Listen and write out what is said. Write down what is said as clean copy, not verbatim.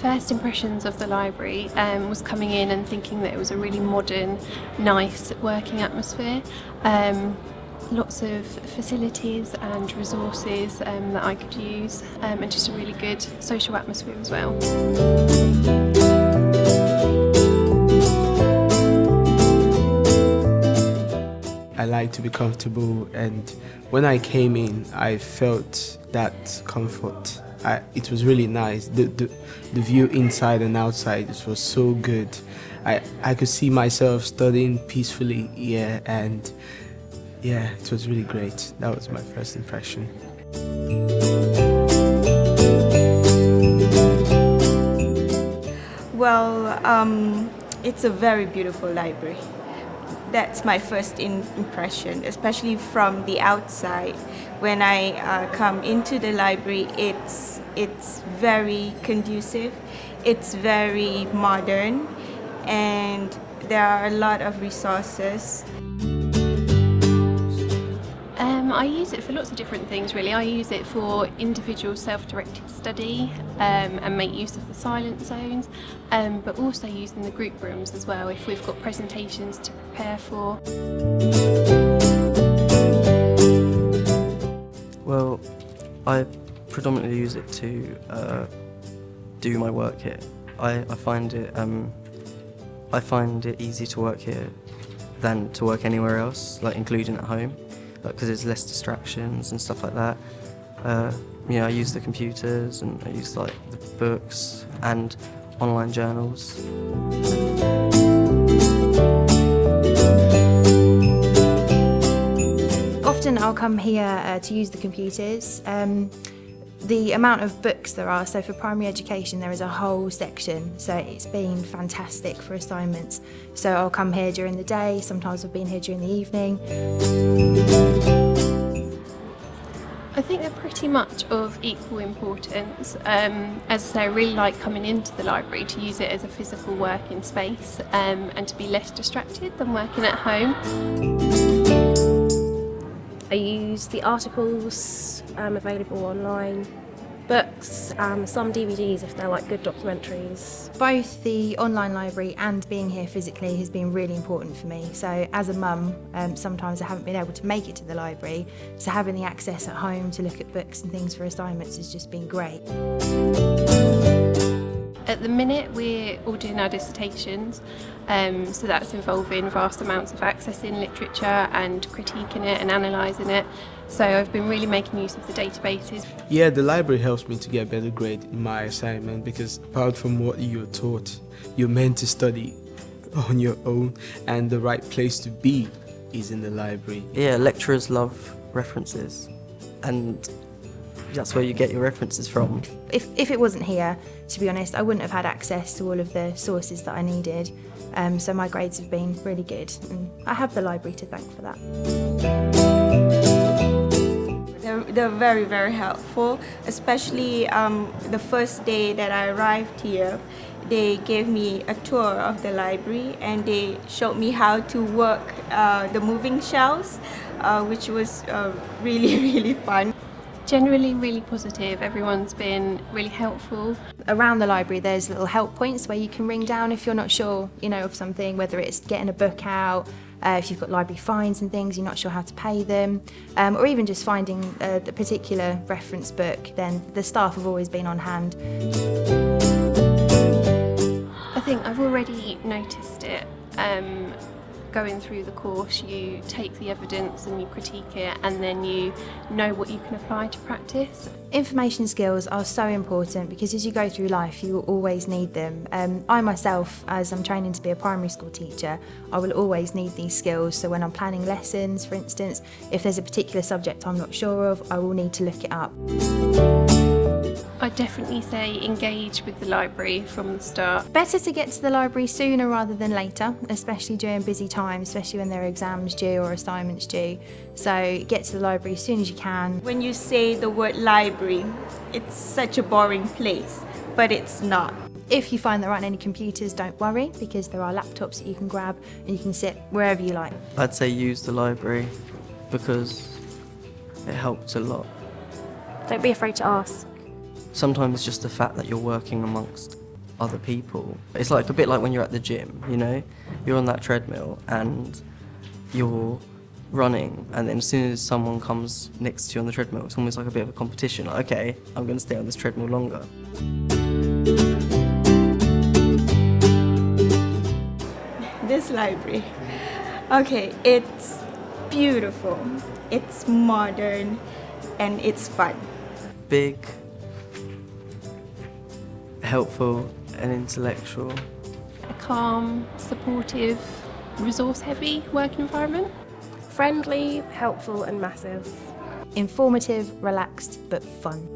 first impressions of the library was coming in and thinking that it was a really modern, nice working atmosphere. Lots of facilities and resources that I could use, and just a really good social atmosphere as well. I like to be comfortable, and when I came in I felt that comfort. It was really nice. The view inside and outside, it was so good. I could see myself studying peacefully here, and yeah, it was really great. That was my first impression. Well, it's a very beautiful library. That's my first impression, especially from the outside. When I come into the library, it's very conducive, it's very modern, and there are a lot of resources. I use it for lots of different things really. I use it for individual self-directed study and make use of the silent zones, but also using the group rooms as well if we've got presentations to prepare for. Well, I predominantly use it to do my work here. I find it easier to work here than to work anywhere else, like including at home, because there's less distractions and stuff like that. I use the computers and I use like the books and online journals. Often I'll come here to use the computers. The amount of books there are, so for primary education there is a whole section, so it's been fantastic for assignments. So I'll come here during the day, sometimes I've been here during the evening. I think they're pretty much of equal importance. As I say, I really like coming into the library to use it as a physical working space and to be less distracted than working at home. I use the articles available online, books, some DVDs if they're like good documentaries. Both the online library and being here physically has been really important for me. So as a mum, sometimes I haven't been able to make it to the library, so having the access at home to look at books and things for assignments has just been great. At the minute we're all doing our dissertations, so that's involving vast amounts of accessing literature and critiquing it and analysing it. So I've been really making use of the databases. Yeah, the library helps me to get a better grade in my assignment, because apart from what you're taught, you're meant to study on your own, and the right place to be is in the library. Yeah, lecturers love references, and that's where you get your references from. If it wasn't here, to be honest, I wouldn't have had access to all of the sources that I needed. So my grades have been really good, and I have the library to thank for that. They're very, very helpful, especially the first day that I arrived here. They gave me a tour of the library and they showed me how to work the moving shelves, which was really, really fun. Generally really positive, everyone's been really helpful. Around the library there's little help points where you can ring down if you're not sure, of something, whether it's getting a book out, if you've got library fines and things, you're not sure how to pay them, or even just finding the particular reference book, then the staff have always been on hand. I think I've already noticed it. Going through the course, you take the evidence and you critique it, and then you know what you can apply to practice. Information skills are so important because as you go through life you will always need them. I myself, as I'm training to be a primary school teacher, I will always need these skills. So when I'm planning lessons, for instance, if there's a particular subject I'm not sure of, I will need to look it up. I'd definitely say engage with the library from the start. Better to get to the library sooner rather than later, especially during busy times, especially when there are exams due or assignments due. So get to the library as soon as you can. When you say the word library, it's such a boring place, but it's not. If you find there aren't any computers, don't worry, because there are laptops that you can grab and you can sit wherever you like. I'd say use the library because it helped a lot. Don't be afraid to ask. Sometimes just the fact that you're working amongst other people. It's like a bit like when you're at the gym, you know? You're on that treadmill and you're running, and then as soon as someone comes next to you on the treadmill, it's almost like a bit of a competition. Like, okay, I'm going to stay on this treadmill longer. This library. Okay, it's beautiful, it's modern, and it's fun. Big, helpful and intellectual. A calm, supportive, resource-heavy work environment. Friendly, helpful and massive. Informative, relaxed, but fun.